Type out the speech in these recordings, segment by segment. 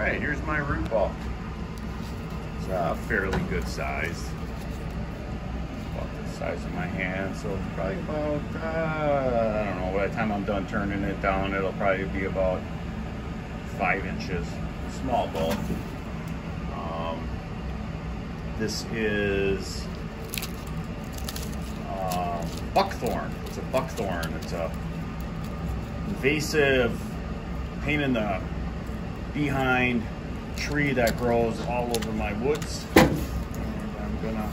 right, here's my root ball. It's a fairly good size. About the size of my hand, so it's probably about, I don't know, by the time I'm done turning it down, it'll probably be about 5 inches. Small ball. This is buckthorn. It's a buckthorn. It's a invasive, pain in the behind tree that grows all over my woods. And I'm gonna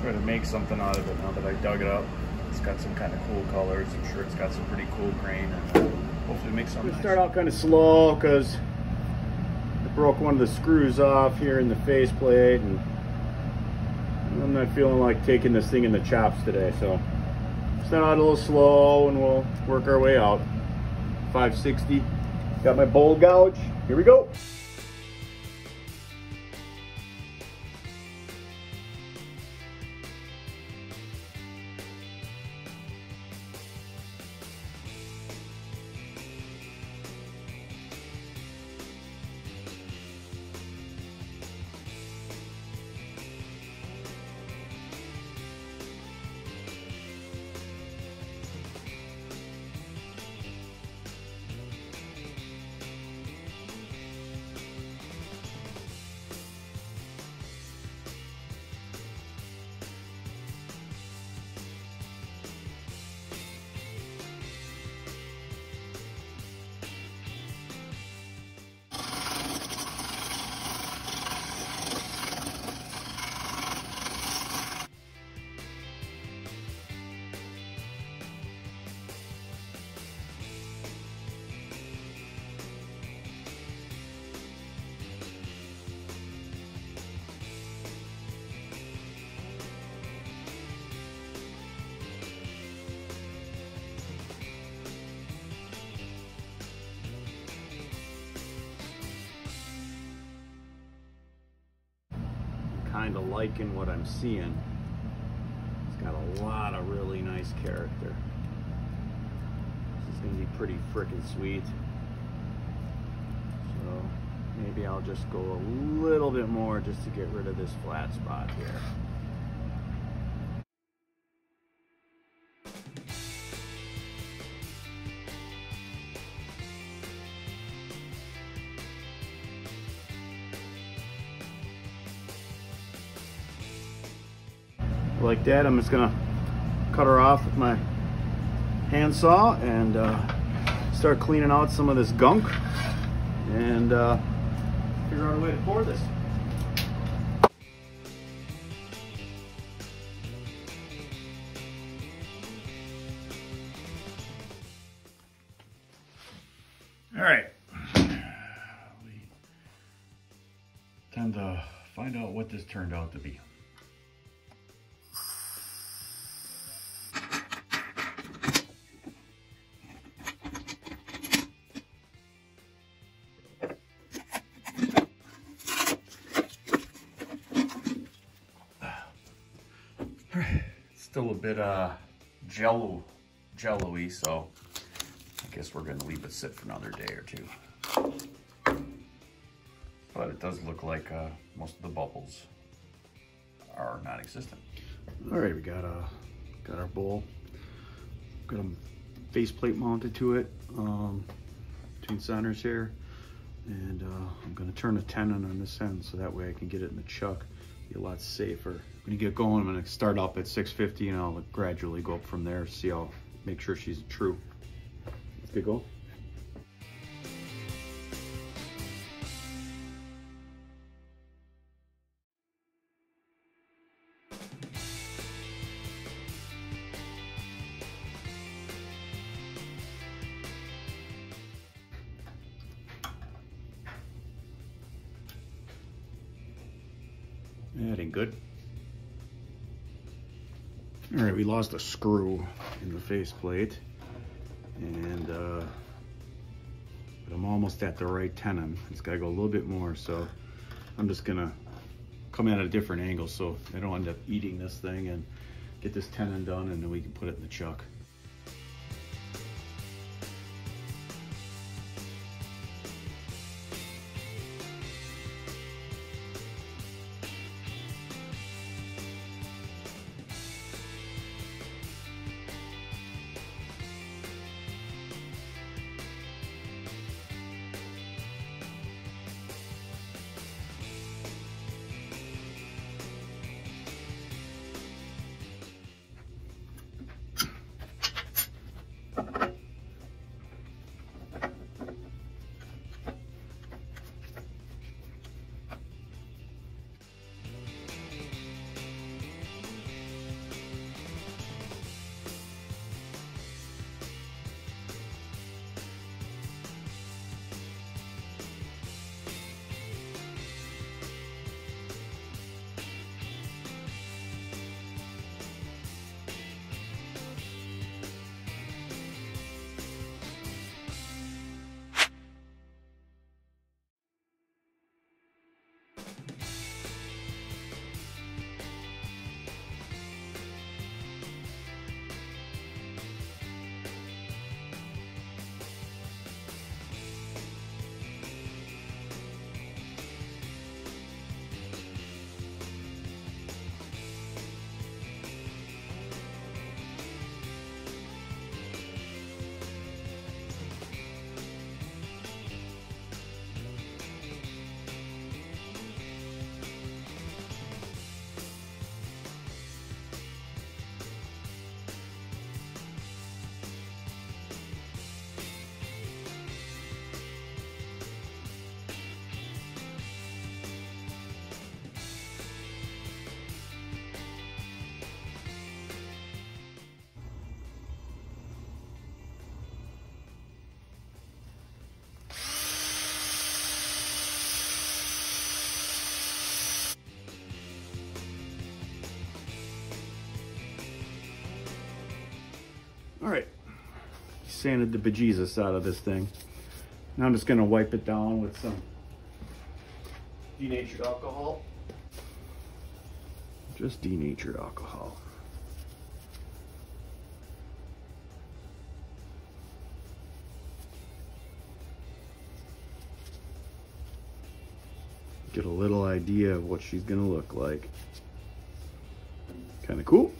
try to make something out of it now that I dug it up. It's got some kind of cool colors. I'm sure it's got some pretty cool grain, and hopefully make something nice. Start out kind of slow because I broke one of the screws off here in the faceplate, and I'm not feeling like taking this thing in the chops today, so start out a little slow and we'll work our way out. 560. Got my bowl gouge. Here we go. Kind of liking what I'm seeing. It's got a lot of really nice character. This is going to be pretty freaking sweet. So maybe I'll just go a little bit more just to get rid of this flat spot here. Like that, I'm just gonna cut her off with my handsaw and start cleaning out some of this gunk and figure out a way to pour this. All right, time to find out what this turned out to be. Still a bit jello-y, so I guess we're gonna leave it sit for another day or two. But it does look like most of the bubbles are non-existent. All right, we got our bowl. Got a faceplate mounted to it between centers here, and I'm gonna turn a tenon on this end so that way I can get it in the chuck. Be a lot safer. When you get going, I'm gonna start up at 650 and I'll gradually go up from there, see how, make sure she's true. Let's get going. That ain't good. All right, we lost a screw in the faceplate, and but I'm almost at the right tenon. It's got to go a little bit more, so I'm just gonna come at a different angle so I don't end up eating this thing, and get this tenon done, and then we can put it in the chuck. All right, sanded the bejesus out of this thing. Now I'm just gonna wipe it down with some denatured alcohol. Just denatured alcohol. Get a little idea of what she's gonna look like. Kind of cool.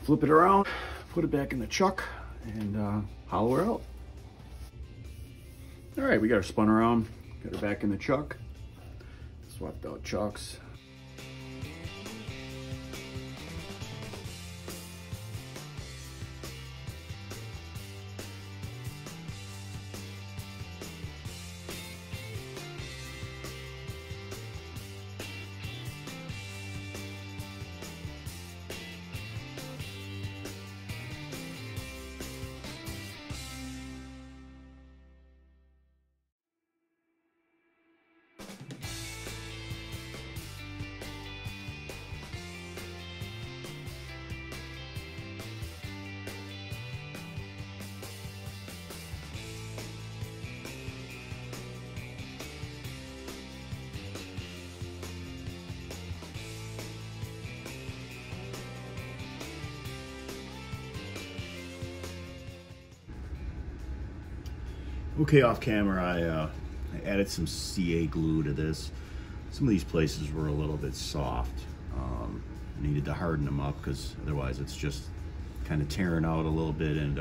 Flip it around, put it back in the chuck, and hollow her out. All right, we got her spun around, got her back in the chuck, swapped out chucks. Okay, off camera, I added some CA glue to this. Some of these places were a little bit soft. Needed to harden them up because otherwise it's just kind of tearing out a little bit, and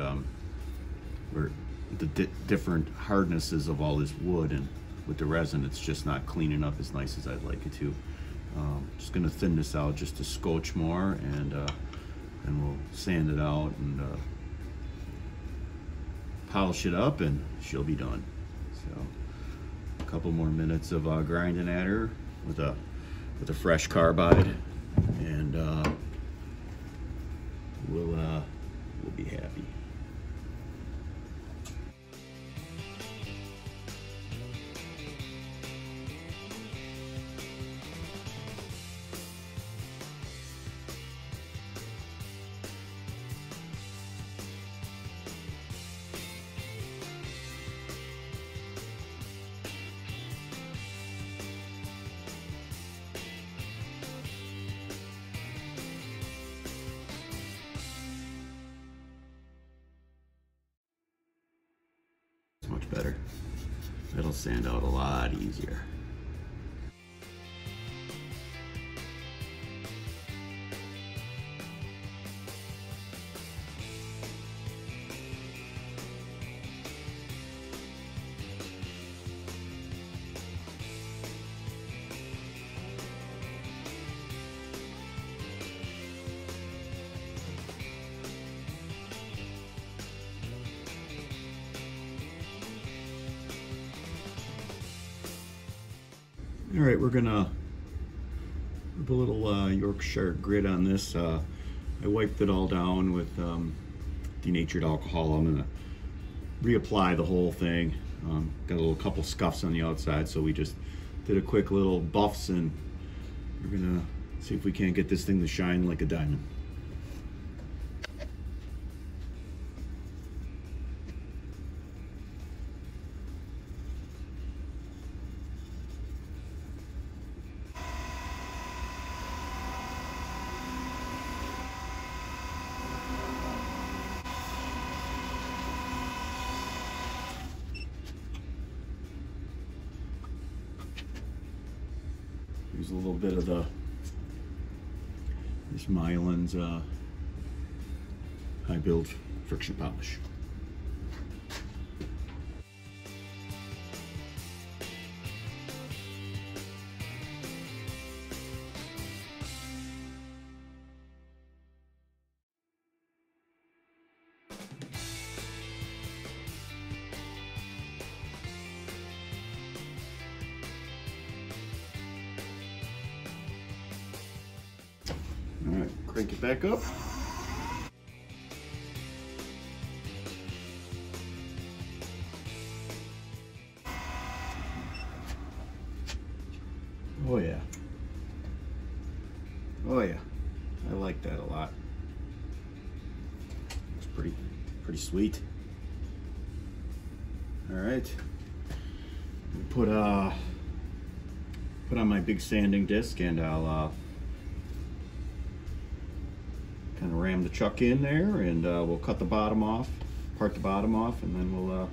where the different hardnesses of all this wood and with the resin, it's just not cleaning up as nice as I'd like it to. Just gonna thin this out just a scotch more, and then we'll sand it out and polish it up, and she'll be done. So a couple more minutes of grinding at her with a fresh carbide, and we'll be happy. Much better. It'll sand out a lot easier. All right, we're gonna put a little Yorkshire grit on this. I wiped it all down with denatured alcohol. I'm gonna reapply the whole thing. Got a couple scuffs on the outside, so we just did a quick little buffs, and we're gonna see if we can't get this thing to shine like a diamond. Use a little bit of this Mylan's high build friction polish. All right, crank it back up. Oh yeah. Oh yeah. I like that a lot. It's pretty sweet. All right. Put on my big sanding disc, and I'll kind of ram the chuck in there, and we'll cut the bottom off, part the bottom off, and then we'll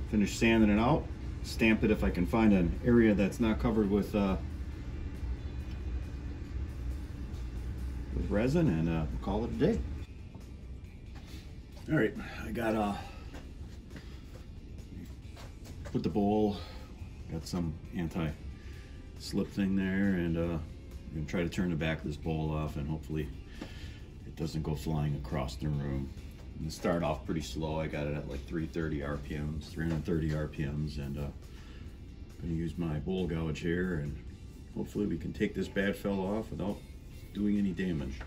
finish sanding it out. Stamp it if I can find an area that's not covered with resin, and we'll call it a day. All right, I got put the bowl, got some anti-slip thing there, and I'm gonna try to turn the back of this bowl off, and hopefully it doesn't go flying across the room. I'm gonna start off pretty slow. I got it at like 330 RPMs, and I'm gonna use my bowl gouge here, and hopefully we can take this bad fella off without doing any damage.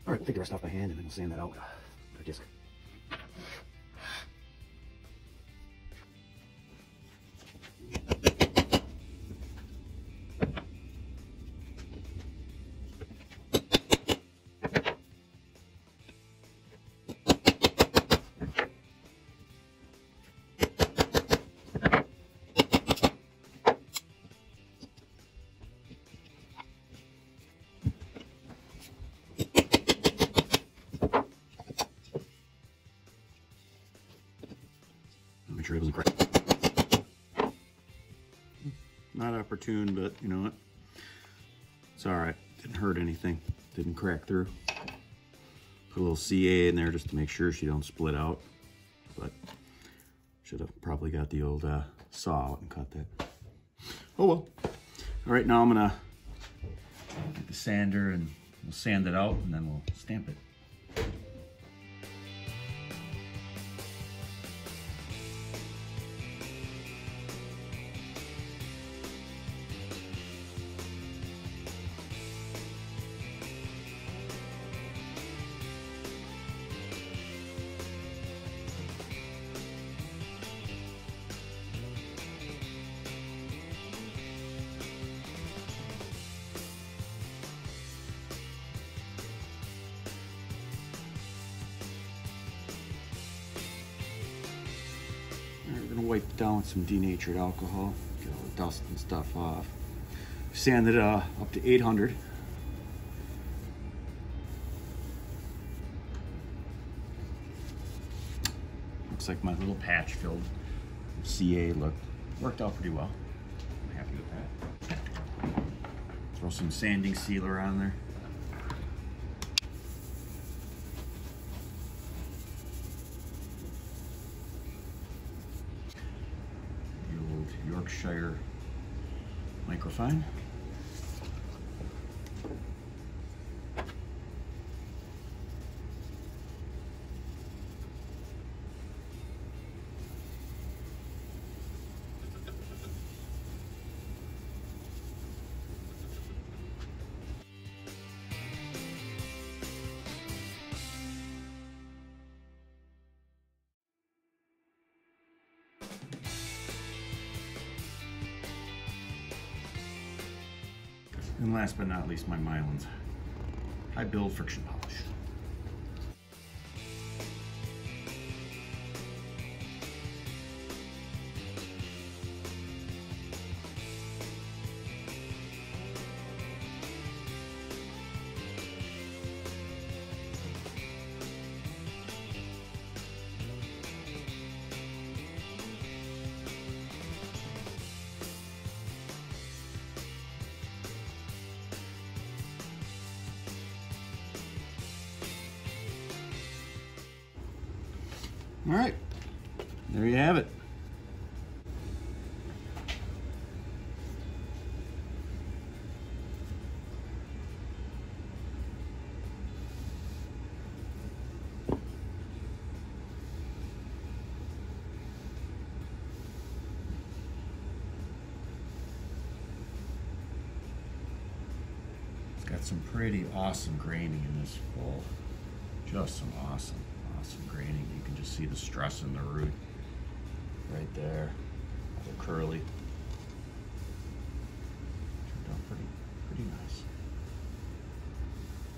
All right, take the rest off by hand, and then we'll sand that out with a disc. Make sure it wasn't cracked. Not opportune, but you know what? It's all right. Didn't hurt anything. Didn't crack through. Put a little CA in there just to make sure she don't split out. But should have probably got the old saw out and cut that. Oh well. All right, now I'm gonna get the sander and we'll sand it out, and then we'll stamp it. We're gonna wipe it down with some denatured alcohol, get all the dust and stuff off. Sand it up to 800. Looks like my little patch filled CA worked out pretty well. I'm happy with that. Throw some sanding sealer on there. Yorkshire Equifine. And last but not least, my Mylands high build friction polish. All right, there you have it. It's got some pretty awesome graining in this full. Just some awesome graining. You can just see the stress in the root right there. A little curly. Turned out pretty nice.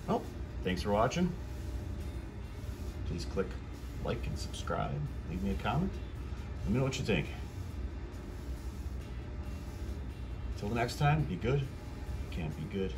Well, thanks for watching. Please click like and subscribe. Leave me a comment. Let me know what you think. Until the next time, be good. You can't be good.